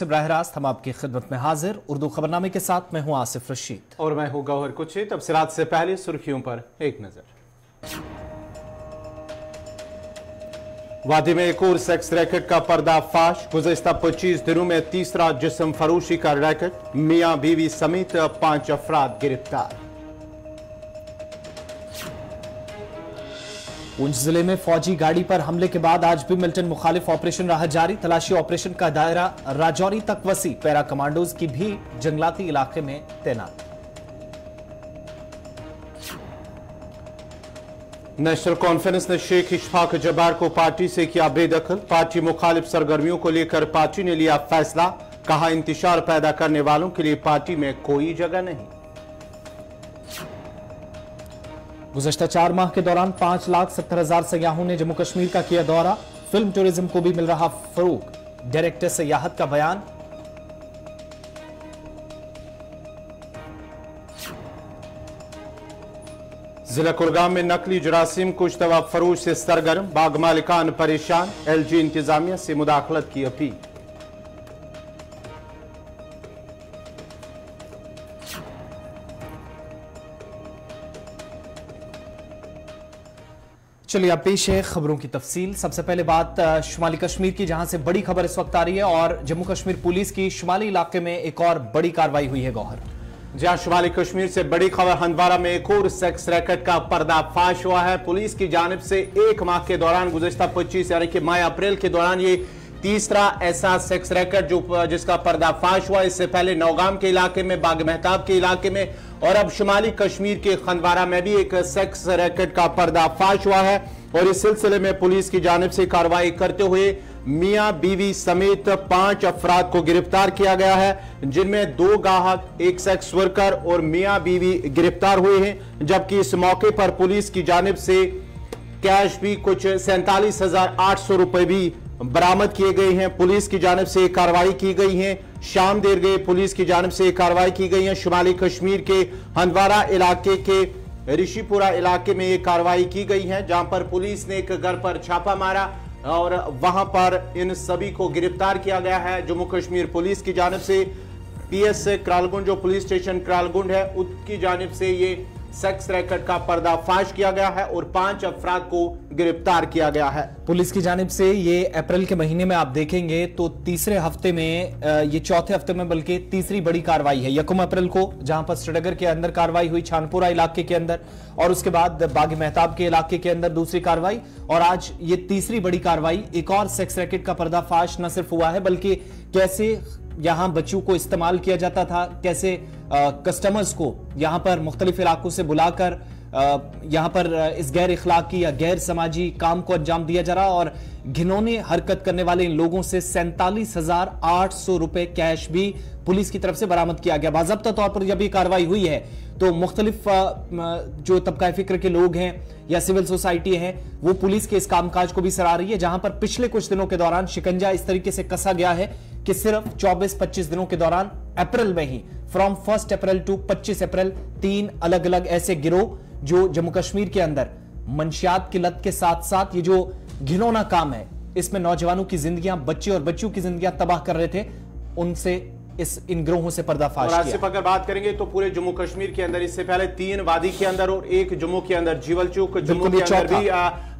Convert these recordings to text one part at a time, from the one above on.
बराह रास्त हम आपकी खिदमत में हाजिर उर्दू खबरनामे के साथ मैं हूं आसिफ रशीद और मैं हूं गौहर कुछी। तफसीलात से पहले सुर्खियों पर एक नजर। वादी में एक और सेक्स रैकेट का पर्दाफाश। गुज़श्ता 25 दिनों में तीसरा जिस्म फरोशी का रैकेट। मियां बीवी समेत 5 अफराद गिरफ्तार। पूंछ जिले में फौजी गाड़ी पर हमले के बाद आज भी मिलिटेंट मुखालिफ ऑपरेशन रहा जारी। तलाशी ऑपरेशन का दायरा राजौरी तक वसी। पैरा कमांडोज की भी जंगलाती इलाके में तैनात। नेशनल कॉन्फ्रेंस ने शेख इशफाक जब्बार को पार्टी से किया बेदखल। पार्टी मुखालिफ सरगर्मियों को लेकर पार्टी ने लिया फैसला। कहा इंतशार पैदा करने वालों के लिए पार्टी में कोई जगह नहीं। गुज़श्ता 4 माह के दौरान 5,70,000 सयाहों ने जम्मू कश्मीर का किया दौरा। फिल्म टूरिज्म को भी मिल रहा फरोग। डायरेक्टर सयाहत का बयान। जिला कुलगाम में नकली जरासीम कुश्तवा फरोश से सरगर्म। बाग मालिकान परेशान। एलजी इंतजामिया से मुदाखलत की अपील। चलिए अब पेश है खबरों की तफसील। सबसे पहले बात शुमाली कश्मीर की, जहां से बड़ी खबर इस वक्त आ रही है और जम्मू कश्मीर पुलिस की शुमाली इलाके में एक और बड़ी कार्रवाई हुई है। गौहर, जहां शुमाली कश्मीर से बड़ी खबर, हंदवारा में एक और सेक्स रैकेट का पर्दाफाश हुआ है। पुलिस की जानिब से 1 माह के दौरान गुज़श्ता 25 यानी कि माह अप्रैल के दौरान ये तीसरा ऐसा सेक्स रैकेट जिसका पर्दाफाश हुआ। इससे पहले नौगाम के इलाके में, बाग मेहताब के इलाके में और अब शुमाली कश्मीर के हंदवारा में भी एक सेक्स रैकेट का पर्दाफाश हुआ है। और इस सिलसिले में पुलिस की जानिब से कार्रवाई करते हुए मियां बीवी समेत 5 अफराद को गिरफ्तार किया गया है, जिनमें 2 गाहक, 1 सेक्स वर्कर और मियां बीवी गिरफ्तार हुए हैं। जबकि इस मौके पर पुलिस की जानिब से कैश भी कुछ 47,800 रुपए भी बरामद किए गए हैं। पुलिस की जानिब से कार्रवाई की गई है। शाम देर गए पुलिस की जानिब से कार्रवाई की गई है। शुमाली कश्मीर के हंदवारा इलाके के ऋषिपुरा इलाके में यह कार्रवाई की गई है, जहां पर पुलिस ने एक घर पर छापा मारा और वहां पर इन सभी को गिरफ्तार किया गया है। जम्मू कश्मीर पुलिस की जानिब से पीएस क्रालगुंड, जो पुलिस स्टेशन क्रालगुंड है, उसकी जानिब से ये सेक्स रैकेट का पर्दाफाश किया गया है और 5 अफराद को गिरफ्तार किया गया है। पुलिस की जानिब से ये अप्रैल के महीने में आप देखेंगे तो तीसरे हफ्ते में, ये चौथे हफ्ते में बल्कि तीसरी बड़ी कार्रवाई है। 1 अप्रैल को जहां पर श्रीनगर के अंदर कार्रवाई हुई, छानपुरा इलाके के अंदर, और उसके बाद बाग मेहताब के इलाके के अंदर दूसरी कार्रवाई, और आज ये तीसरी बड़ी कार्रवाई। एक और सेक्स रैकेट का पर्दाफाश न सिर्फ हुआ है बल्कि कैसे यहां बच्चों को इस्तेमाल किया जाता था, कैसे कस्टमर्स को यहां पर मुख्तलिफ इलाकों से बुलाकर यहां पर इस गैर इखलाकी या गैर समाजी काम को अंजाम दिया जा रहा, और घिनौनी हरकत करने वाले इन लोगों से 47,800 रुपए कैश भी पुलिस की तरफ से बरामद किया गया। बाज़ाब्ता तौर पर जब ये कार्रवाई हुई है तो मुख्तलिफ जो तबका फिक्र के लोग हैं या सिविल सोसाइटी हैं, वो पुलिस के इस कामकाज को भी सराह रही है, जहां पर पिछले कुछ दिनों के दौरान शिकंजा इस तरीके से कसा गया है कि सिर्फ 24-25 दिनों के दौरान अप्रैल में ही, फ्रॉम 1 अप्रैल टू 25 अप्रैल, 3 अलग अलग ऐसे गिरोह जो जम्मू कश्मीर के अंदर मंशियात की लत के साथ साथ ये जो घिनौना काम है, इसमें नौजवानों की जिंदगियां, बच्चे और बच्चियों की जिंदगियां तबाह कर रहे थे, उनसे इन गिरोहों से पर्दाफाश किया। आसिफ, अगर बात करेंगे तो पूरे जम्मू कश्मीर के अंदर इससे पहले 3 वादी के अंदर और 1 जम्मू के अंदर, जीवल चौक जम्मू के अंदर भी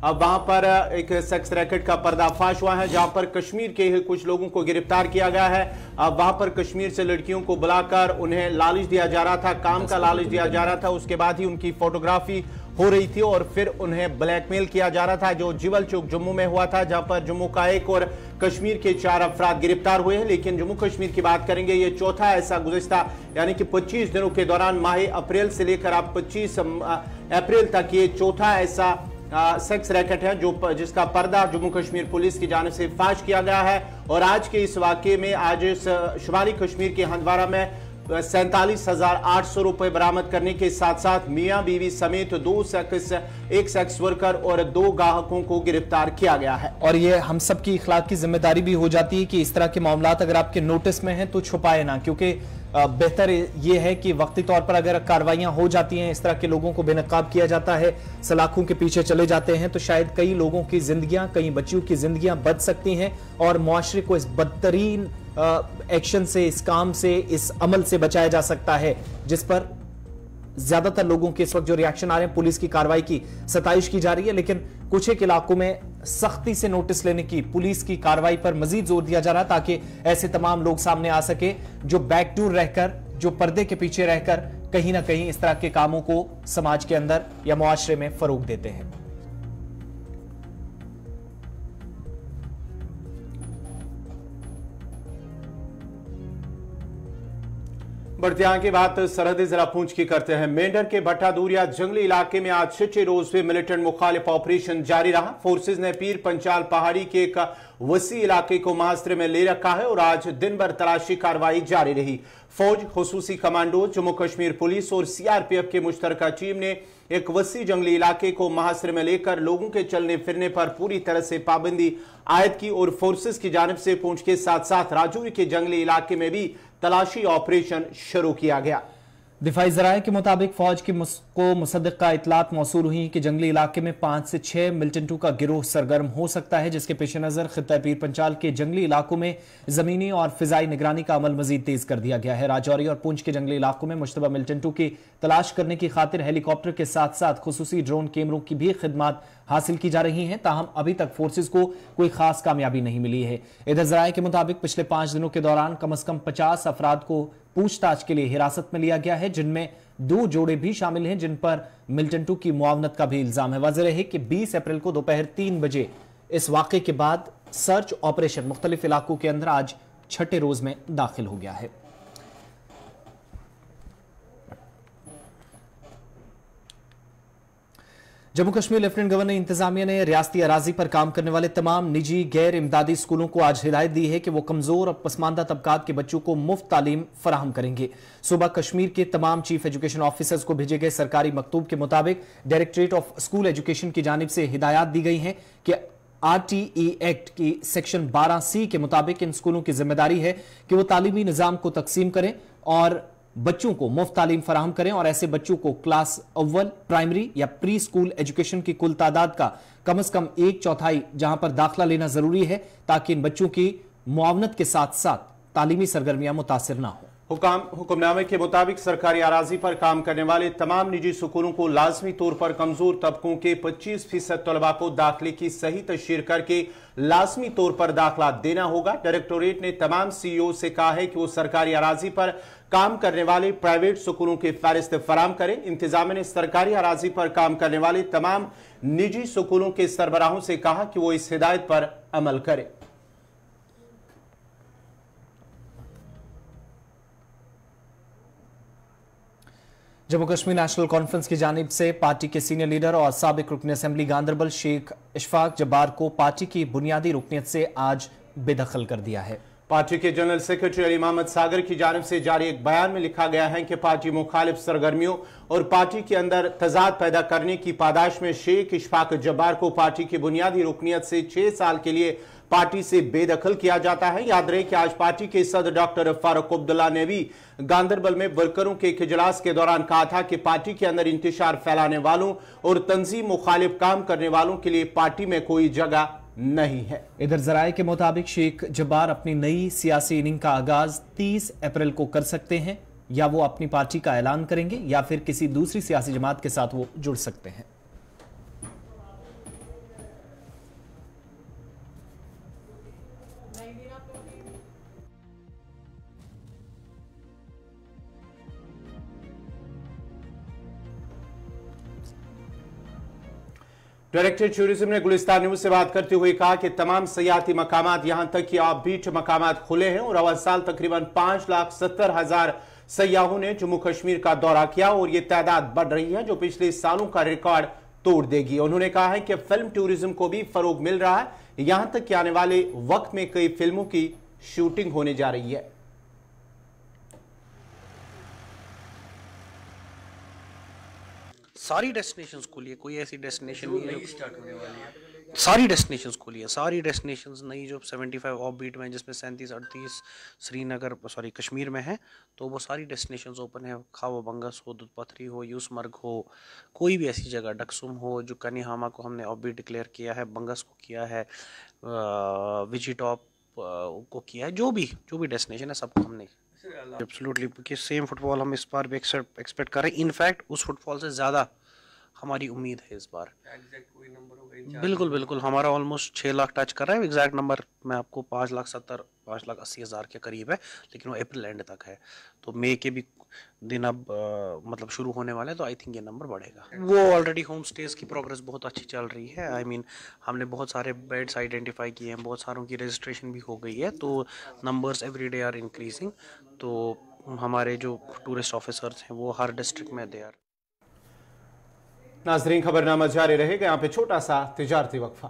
वहां पर एक सेक्स रैकेट का पर्दाफाश हुआ है, जहां पर कश्मीर के कुछ लोगों को गिरफ्तार किया गया है। वहां पर कश्मीर से लड़कियों को बुलाकर उन्हें लालच दिया जा रहा था, काम का लालच दिया जा रहा था, उसके बाद ही उनकी फोटोग्राफी हो रही थी और फिर उन्हें ब्लैकमेल किया जा रहा था, जो जीवल चौक जम्मू में हुआ था, जहां पर जम्मू का 1 और कश्मीर के 4 अफराद गिरफ्तार हुए हैं। लेकिन जम्मू कश्मीर की बात करेंगे, ये चौथा ऐसा गुज़श्ता यानी कि 25 दिनों के दौरान, माह अप्रैल से लेकर आप 25 अप्रैल तक, ये चौथा ऐसा सेक्स रैकेट है जिसका पर्दा जम्मू कश्मीर पुलिस की जानिब से फाश किया गया है। और आज के इस वाकये में, आज शुमाली कश्मीर के हंदवारा में 47,800 रुपए बरामद करने के साथ साथ मियां बीवी समेत 1 सेक्स वर्कर और 2 गाहकों को गिरफ्तार किया गया है। और ये हम सब की इखलाक की जिम्मेदारी भी हो जाती है कि इस तरह के मामलात अगर आपके नोटिस में हैं तो छुपाए ना, क्योंकि बेहतर यह है कि वक्ती तौर पर अगर कार्रवाइयां हो जाती हैं, इस तरह के लोगों को बेनकाब किया जाता है, सलाखों के पीछे चले जाते हैं, तो शायद कई लोगों की जिंदगियां, कई बच्चियों की जिंदगियां बच सकती हैं और मुआशरे को इस बदतरीन एक्शन से, इस काम से, इस अमल से बचाया जा सकता है, जिस पर ज्यादातर लोगों के इस वक्त जो रिएक्शन आ रहे हैं, पुलिस की कार्रवाई की सताइश की जा रही है, लेकिन कुछ एक इलाकों में सख्ती से नोटिस लेने की, पुलिस की कार्रवाई पर मजीद जोर दिया जा रहा है ताकि ऐसे तमाम लोग सामने आ सके जो बैकडोर रहकर, जो पर्दे के पीछे रहकर कहीं ना कहीं इस तरह के कामों को समाज के अंदर या मुआशरे में फरोग देते हैं। बढ़ते आगे बात सरहदी जिला पुंछ की करते हैं। मेंढर के भट्टादूरिया जंगली इलाके में आज छठे रोज भी मिलिटेंट मुखालिफ ऑपरेशन जारी रहा। फोर्सेज ने पीर पंचाल पहाड़ी के एक वसी इलाके को मुहासरे में ले रखा है और आज दिन भर तलाशी कार्रवाई जारी रही। फौज, खुसूसी कमांडो, जम्मू कश्मीर पुलिस और सीआरपीएफ की मुश्तरका टीम ने एक वसी जंगली इलाके को मुहासरे में लेकर लोगों के चलने फिरने पर पूरी तरह से पाबंदी आयद की और फोर्सेज की जानिब से पुंछ के साथ साथ राजौरी के जंगली इलाके में भी तलाशी ऑपरेशन शुरू किया गया। दिफाई जराये के मुताबिक फौज को मुसद्दिका इतलात मौसूल हुई कि जंगली इलाके में 5 से 6 मिलिटेंटों का गिरोह सरगर्म हो सकता है, जिसके पेश नजर खित्ता पीर पंचाल के जंगली इलाकों में जमीनी और फिजाई निगरानी का अमल मजीद तेज कर दिया गया है। राजौरी और पुंछ के जंगली इलाकों में मुश्तबा मिलिटेंटों की तलाश करने की खातिर हेलीकॉप्टर के साथ साथ खुसूसी ड्रोन कैमरों की भी खिदमत हासिल की जा रही हैं, ताहम अभी तक फोर्सेज को कोई खास कामयाबी नहीं मिली है। इधर जराये के मुताबिक पिछले 5 दिनों के दौरान कम से कम 50 अफराद को पूछताछ के लिए हिरासत में लिया गया है, जिनमें 2 जोड़े भी शामिल हैं जिन पर मिलिटेंटों की मुआवनत का भी इल्जाम है। वाज़ेह है कि 20 अप्रैल को दोपहर 3 बजे इस वाक़े के बाद सर्च ऑपरेशन मुख्तलिफ इलाकों के अंदर आज छठे रोज में दाखिल हो गया है। जम्मू कश्मीर लेफ्टिनेंट गवर्नर इंतजामिया ने रियासती अराजी पर काम करने वाले तमाम निजी गैर इमदादी स्कूलों को आज हिदायत दी है कि वो कमजोर और पसमानदा तबकात के बच्चों को मुफ्त तालीम फराहम करेंगे। सुबह कश्मीर के तमाम चीफ एजुकेशन ऑफिसर्स को भेजे गए सरकारी मकतूब के मुताबिक डायरेक्टरेट ऑफ स्कूल एजुकेशन की जानिब से हिदायत दी गई है कि RTE एक्ट की सेक्शन 12C के मुताबिक इन स्कूलों की जिम्मेदारी है कि वो तालीमी निजाम को तकसीम करें और बच्चों को मुफ्त तालीम फराहम करें और ऐसे बच्चों को क्लास अव्वल, प्राइमरी या प्री स्कूल एजुकेशन की कुल तादाद का कम से कम 1/4 जहां पर दाखिला लेना जरूरी है, ताकि इन बच्चों की मुआवनत के साथ साथ तालीमी सरगर्मियां मुतासिर ना हो। हुक्मनामे के मुताबिक सरकारी अराजी पर काम करने वाले तमाम निजी स्कूलों को लाजमी तौर पर कमजोर तबकों के 25% तलबा को दाखिले की सही तशहीर करके लाजमी तौर पर दाखिला देना होगा। डायरेक्टोरेट ने तमाम CEO से कहा है कि वो सरकारी अराजी पर काम करने वाले प्राइवेट स्कूलों की फहरिस्त फराम करें। इंतजामिया ने सरकारी अराजी पर काम करने वाले तमाम निजी स्कूलों के सरबराहों से कहा कि वो इस हिदायत पर अमल करें। जम्मू कश्मीर नेशनल कॉन्फ्रेंस की जानिब से पार्टी के सीनियर लीडर और साबिक रुकन असेंबली गांदरबल शेख इशफाक जब्बार को पार्टी की बुनियादी रुकनियत से आज बेदखल कर दिया है। पार्टी के जनरल सेक्रेटरी अली मोहम्मद सागर की जानिब से जारी एक बयान में लिखा गया है कि पार्टी मुखालिफ सरगर्मियों और पार्टी के अंदर तजाद पैदा करने की पादाश में शेख इशफाक जब्बार को पार्टी की बुनियादी रुकनियत से 6 साल के लिए पार्टी से बेदखल किया जाता है। याद रहे कि आज पार्टी के सदर डॉक्टर फारूक अब्दुल्ला ने भी गांदरबल में वर्करों के एक इजलास के दौरान कहा था कि पार्टी के अंदर इंतशार फैलाने वालों और तंजीम मुखालिफ काम करने वालों के लिए पार्टी में कोई जगह नहीं है। इधर जराये के मुताबिक शेख जब्बार अपनी नई सियासी इनिंग का आगाज 30 अप्रैल को कर सकते हैं, या वो अपनी पार्टी का ऐलान करेंगे या फिर किसी दूसरी सियासी जमात के साथ वो जुड़ सकते हैं। डायरेक्टर टूरिज्म ने गुलिस्तान न्यूज से बात करते हुए कहा कि तमाम सयाहती मकामात यहां तक कि ऑफ बीट मकामात खुले हैं और अवल साल तकरीबन 5,70,000 सयाहों ने जम्मू कश्मीर का दौरा किया और ये तादाद बढ़ रही है जो पिछले सालों का रिकॉर्ड तोड़ देगी। उन्होंने कहा है कि फिल्म टूरिज्म को भी फरोग मिल रहा है, यहां तक कि आने वाले वक्त में कई फिल्मों की शूटिंग होने जा रही है। सारी डेस्टिनेशंस खुली है, कोई ऐसी डेस्टिनेशन नहीं है स्टार्ट होने वाली है। सारी डेस्टिनेशंस खुली है, सारी डेस्टिनेशंस नई जो 75 ऑफ बीट में जिसमें 37-38 श्रीनगर कश्मीर में है, तो वो सारी डेस्टिनेशंस ओपन है। खाओ बंगस हो, दुधपथरी हो, यूसमर्ग हो, कोई भी ऐसी जगह, डक्सुम हो, जो कनिहामा को हमने ऑफ बीट डिक्लेयर किया है, बंगस को किया है, विजी टॉप को किया है, जो भी डेस्टिनेशन है सबको हमने एब्सोल्युटली, क्योंकि सेम फुटफॉल हम इस बार भी एक्सपेक्ट कर रहे हैं। इनफैक्ट उस फुटफॉल से ज़्यादा हमारी उम्मीद है इस बार। बिल्कुल हमारा ऑलमोस्ट 6 लाख टच कर रहा है। एग्जैक्ट नंबर मैं आपको 5,80,000 के करीब है, लेकिन वो अप्रैल एंड तक है। तो मई के भी दिन अब मतलब शुरू होने वाले हैं, तो आई थिंक ये नंबर बढ़ेगा। वो ऑलरेडी होम स्टेज की प्रोग्रेस बहुत अच्छी चल रही है। आई मीन हमने बहुत सारे बेड्स आइडेंटिफाई किए हैं, बहुत सारों की रजिस्ट्रेशन भी हो गई है, तो numbers every day are increasing. तो हमारे जो टूरिस्ट ऑफिसर्स हैं वो हर डिस्ट्रिक्ट में दे आर। नाजरीन, खबरनामा जारी रहेगा। यहाँ पे छोटा सा तिजारती वक्फा।